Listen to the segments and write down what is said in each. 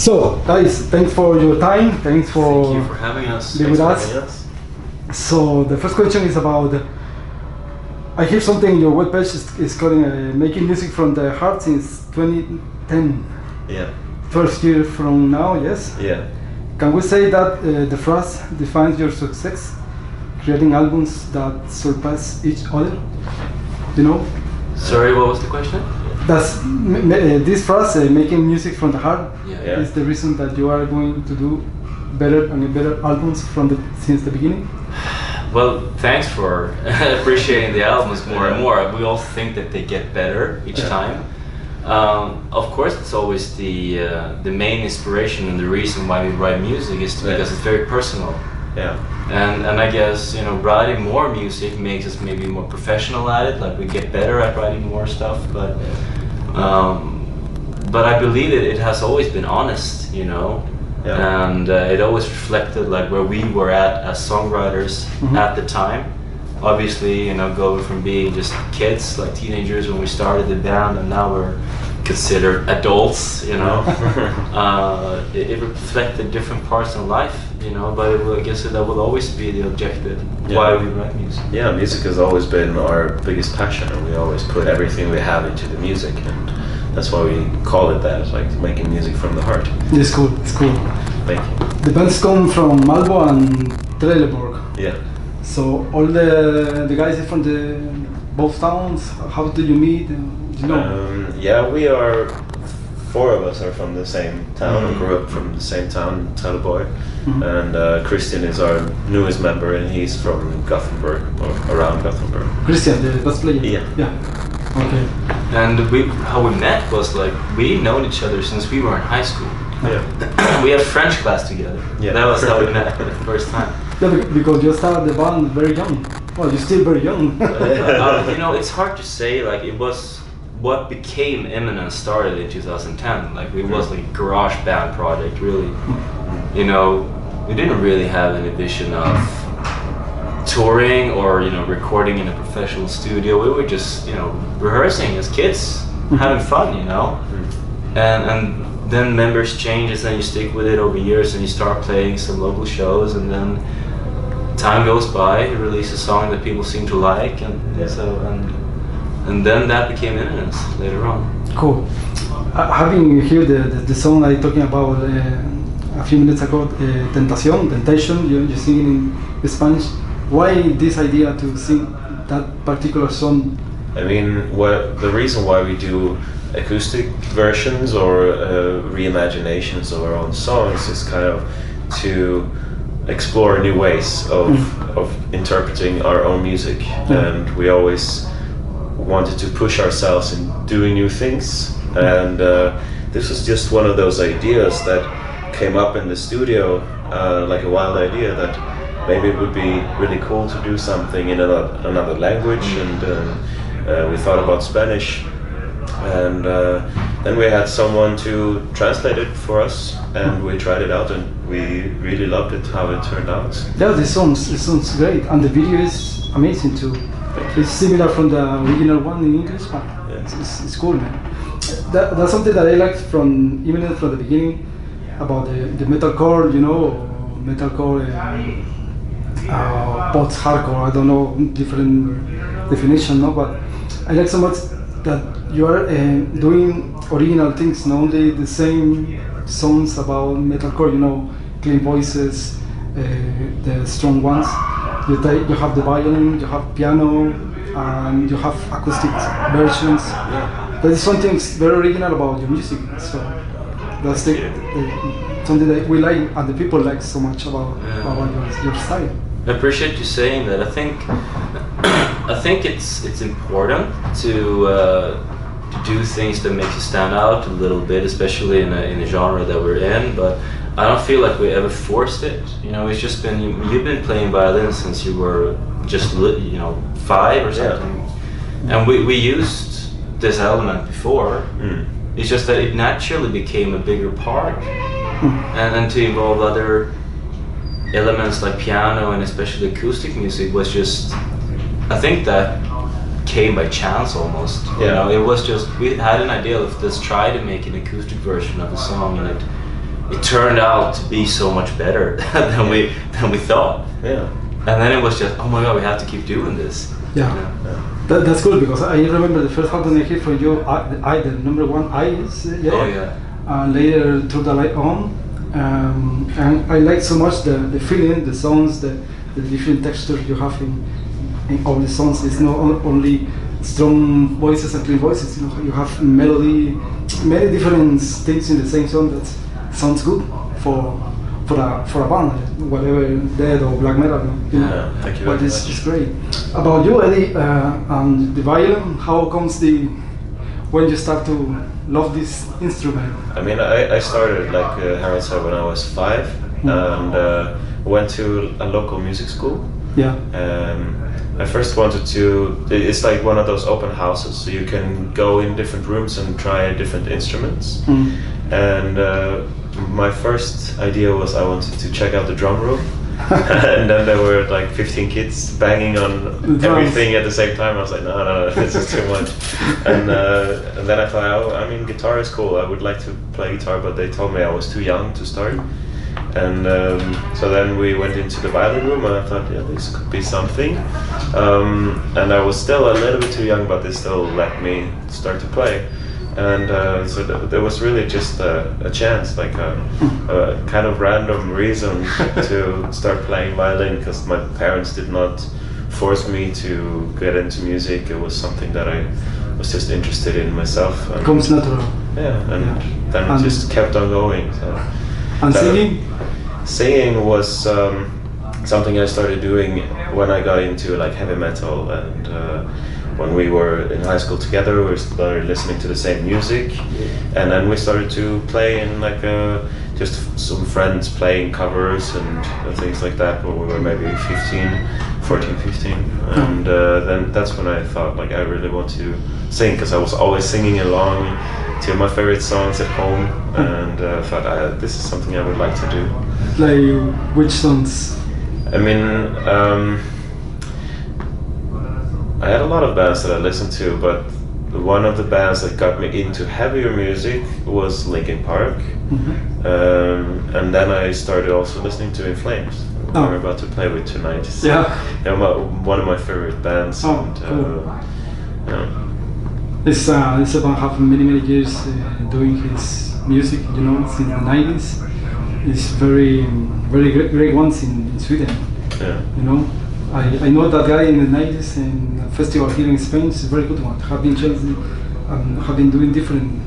So, guys, thanks for your time. Thank you for having us. Being with us. So, the first question is about. I hear something in your webpage is calling making music from the heart since 2010. Yeah. First year from now, yes? Yeah. Can we say that the phrase defines your success? Creating albums that surpass each other? You know? Sorry, what was the question? That's this phrase, making music from the heart, Yeah. is the reason that you are going to do better and better albums since the beginning? Well, thanks for appreciating the albums more and more. We all think that they get better each time. Of course, it's always the main inspiration and the reason why we write music is because it's very personal. Yeah. And I guess, you know, writing more music makes us maybe more professional at it. Like we get better at writing more stuff, but I believe it has always been honest, you know. Yeah. And it always reflected like where we were at as songwriters at the time. Obviously, you know, going from being just kids, like teenagers when we started the band, and now we're considered adults, you know. It reflected different parts in life, you know, but I guess that will always be the objective, why we write music. Yeah, music has always been our biggest passion, and we always put everything we have into the music, and that's why we call it that, like making music from the heart. It's cool, it's cool. Thank you. The bands come from Malbo and Trelleborg. Yeah. So all the guys are from both towns. How do you meet? You know? Yeah, we are 4 of us are from the same town. We grew up from the same town, Trelleborg. And Christian is our newest member, and he's from Gothenburg, or around Gothenburg. Christian, the bass player. Yeah. Okay. And how we met was like we known each other since we were in high school. Yeah. We had French class together. Yeah. That was how we met for the first time. Yeah, because you started the band very young. Well, you're still very young. You know, it's hard to say. Like it was what became Imminence started in 2010. Like it was like a garage band project, really. You know, we didn't really have any vision of touring or, you know, recording in a professional studio. We were just, you know, rehearsing as kids, having fun, you know. And then members change, and then you stick with it over years, and you start playing some local shows, and then time goes by, you release a song that people seem to like, and then that became Imminence later on. Cool. Having heard the song I talking about a few minutes ago, Temptation, you're singing in Spanish. Why this idea to sing that particular song? I mean, the reason why we do acoustic versions or reimaginations of our own songs is kind of to explore new ways of interpreting our own music, and we always wanted to push ourselves in doing new things, and this was just one of those ideas that came up in the studio, like a wild idea that maybe it would be really cool to do something in another language, and we thought about Spanish, and then we had someone to translate it for us, and we tried it out, and we really loved it, how it turned out. Yeah, it sounds great, and the video is amazing too. It's similar from the original one in English, but it's cool, man. That's something that I liked from Imminence from the beginning, about the metalcore, you know, metalcore, post-hardcore, I don't know, different definition, no, but I like so much that you are doing original things, not only the same songs about metalcore, you know, clean voices, the strong ones. You have the violin, you have piano, and you have acoustic versions. Yeah. That is something very original about your music. So that's something that we like, and the people like so much about your style. I appreciate you saying that. I think it's important to do things that make you stand out a little bit, especially in a genre that we're in. But I don't feel like we ever forced it. You know, it's just been you've been playing violin since you were just 5 or something, and we used this element before. It's just that it naturally became a bigger part, and to involve other elements like piano and especially acoustic music was just, I think that came by chance almost. You know, it was just, we had an idea of let's try to make an acoustic version of the song, and it turned out to be so much better than we thought. Yeah. And then it was just, oh my god, we have to keep doing this. Yeah. That's cool, because I remember the first album I heard from you, the number one, Eyes. Oh yeah. Later, Through the Light On. And I like so much the feeling, the sounds, the different textures you have in all the songs. It's not only strong voices and clean voices, you know, you have melody, many different things in the same song that sounds good for a band, whatever death or black metal. You know? Yeah, thank you but very it's much. great. About you, Eddie, and the violin, how comes when you start to love this instrument? I mean, I started, like Harald said, when I was 5, and went to a local music school. Yeah. I first wanted to, it's like one of those open houses, so you can go in different rooms and try different instruments. And my first idea was I wanted to check out the drum room. And then there were like 15 kids banging on everything at the same time. I was like, no, this is too much. And then I thought, oh, I mean, guitar is cool. I would like to play guitar, but they told me I was too young to start. And so then we went into the violin room, and I thought, yeah, this could be something. And I was still a little bit too young, but they still let me start to play. And so there was really just a chance, like a kind of random reason to start playing violin, because my parents did not force me to get into music. It was something that I was just interested in myself. It comes natural. Yeah, and then it just kept on going. So. And singing? Singing was something I started doing when I got into like heavy metal, and when we were in high school together, we started listening to the same music, and then we started to play in like just some friends playing covers and things like that when we were maybe 14, 15, and then that's when I thought like I really want to sing, because I was always singing along to my favorite songs at home, and thought this is something I would like to do. Like which songs? I mean, I had a lot of bands that I listened to, but one of the bands that got me into heavier music was Linkin Park. And then I started also listening to In Flames. We're about to play with tonight. It's, one of my favorite bands. Cool. Yeah. This band have many years doing his music, you know, since the 90s. It's very great ones in Sweden. Yeah. You know, I know that guy in the 90s in a festival here in Spain. It's a very good one. Have been changing, have been doing different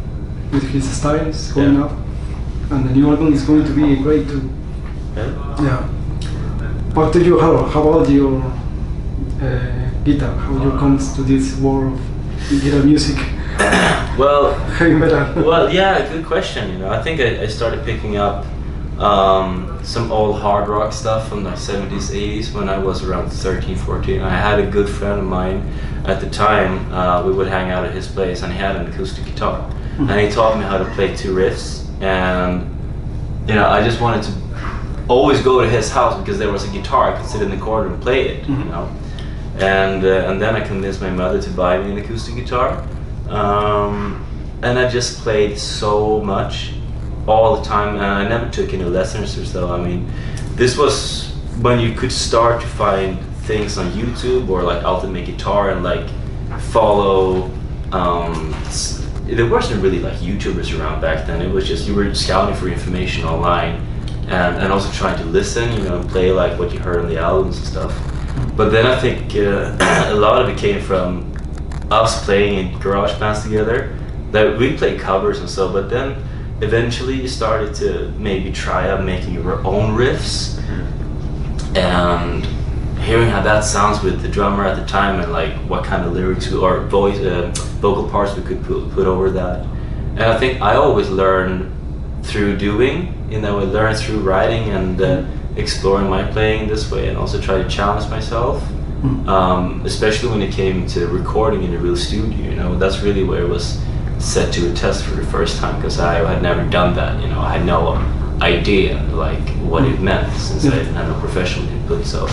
with his styles going up, and the new album is going to be great too. Yeah. Back to you, Harald. How about your guitar? How you comes to this world of guitar music? Well, Heavy metal. well, yeah, good question. You know, I think I started picking up some old hard rock stuff from the 70s, 80s when I was around 13, 14. I had a good friend of mine at the time. We would hang out at his place, and he had an acoustic guitar, and he taught me how to play 2 riffs. And you know, I just wanted to always go to his house because there was a guitar. I could sit in the corner and play it. You know, and then I convinced my mother to buy me an acoustic guitar, and I just played so much all the time, and I never took any lessons or so. I mean, this was when you could start to find things on YouTube or like Ultimate Guitar and like follow. There wasn't really like YouTubers around back then. It was just you were scouting for information online, and also trying to listen, you know, and play like what you heard on the albums and stuff. But then I think a lot of it came from us playing in garage bands together. That we played covers and so, but then eventually you started to maybe try out making your own riffs, and hearing how that sounds with the drummer at the time, and like what kind of lyrics or voice, vocal parts we could put over that. And I think I always learn through doing, you know, I learn through writing and exploring my playing this way, and also try to challenge myself, especially when it came to recording in a real studio. You know, that's really where it was set to a test for the first time, because I had never done that. You know, I had no idea like what it meant, since I didn't have no professional input. So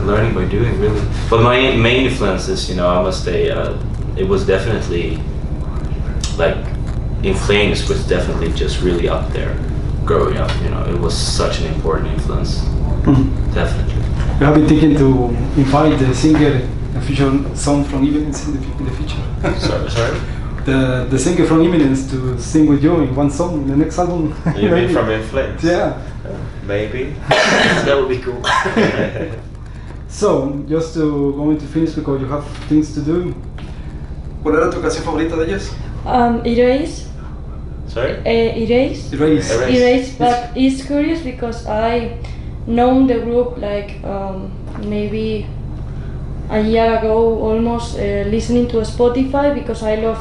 learning by doing, really. But my main influences, you know, I must say, it was definitely like In Flames was definitely just really up there. growing up. You know, it was such an important influence. Definitely. You have been thinking to invite the singer, a future song from IMMINENCE in the future. Sorry? The singer from IMMINENCE to sing with you in one song in the next album. You mean from Influence? Yeah. Maybe. That would be cool. So, just going to finish because you have things to do. ¿Cuál era tu canción favorita de ellos? Erase. Sorry? Erase. Erase. Erase, but it's curious because I known the group like maybe a year ago almost, listening to Spotify because I love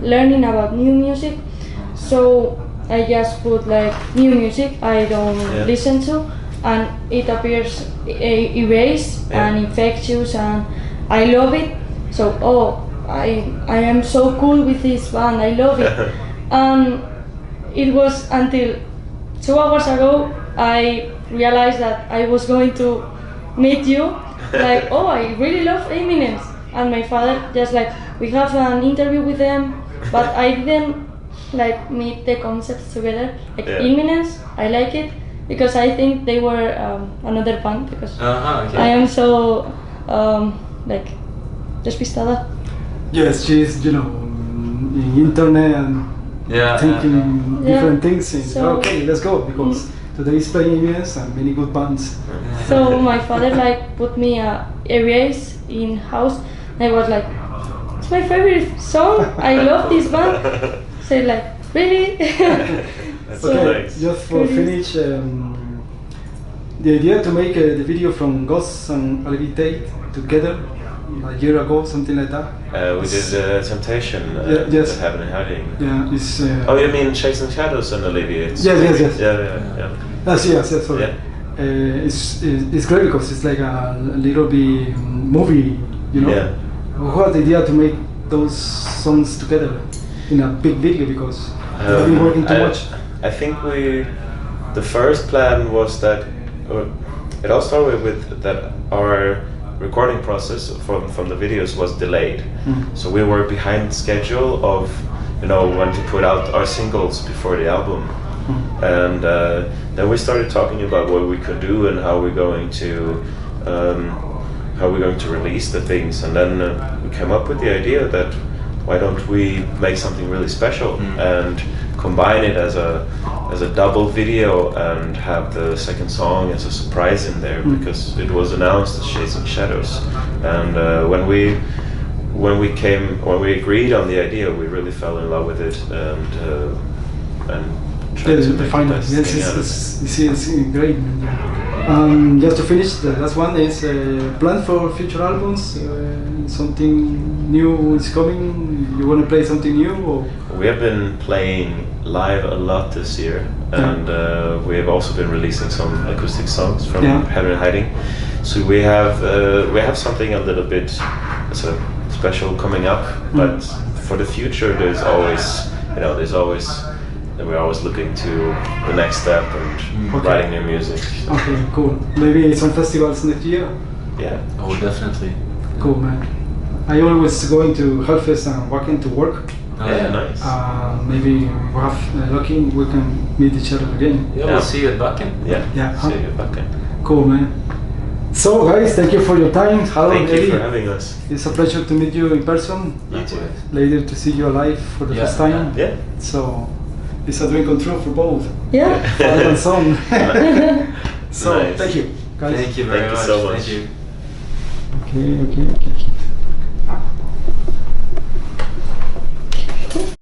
learning about new music. So I just put like new music I don't listen to, and it appears Erase and Infectious, and I love it. So I am so cool with this band, I love it. It was until 2 hours ago I realized that I was going to meet you. Like, I really love IMMINENCE. And my father just like, we have an interview with them, but I didn't like meet the concepts together. Like IMMINENCE, I like it because I think they were another band because Okay. I am so like despistada. Yes, she's, in internet and thinking different things. And, So- okay, let's go because today is playing IMMINENCE and many good bands. So my father like put me a Erase in house. I was like, it's my favorite song. I love this band. So like, really? That's Okay, nice. just for finish, the idea to make the video from Ghosts and Levitate together a year ago, something like that. We did Temptation, yes. Heaven and Hiding. Yeah, it's. Oh, you mean Chasing Shadows and Alleviates? Yes. Yeah. Yes, sorry. Yeah. It's great because it's like a little bit movie, Yeah. Who had the idea to make those songs together in a big video because they've been working too much? I think the first plan was that, it all started with that our recording process from the videos was delayed. So we were behind schedule of, when to put out our singles before the album. And then we started talking about what we could do and how we're going to release the things, and then we came up with the idea that why don't we make something really special and combine it as a double video and have the second song as a surprise in there because it was announced as Chasing Shadows. And when we agreed on the idea, we really fell in love with it and tried to make The the final, best yes, thing out of it. it's great. Just to finish, the last one is plan for future albums. Something new is coming. You want to play something new? Or? We have been playing live a lot this year, and we have also been releasing some acoustic songs from Heaven and Hiding. So we have something a little bit special coming up. But for the future, we're always looking to the next step and writing new music. Okay, cool. Maybe some festivals next year. Yeah. Oh, definitely. Cool, man. I always going to Hellfest and walking to work. Yeah, nice. Maybe we have lucky we can meet each other again. Yeah, we'll see you at Bakken. Yeah. See you back then. Cool, man. So, guys, thank you for your time. Harald, Thank you Eddie, for having us. it's a pleasure to meet you in person. You too. Later to see you alive for the first time. Yeah. So, it's a dream come true for both. Yeah. Father and son. So, Nice. thank you, guys. Thank you very Thank you much. so much. Thank you. Okay.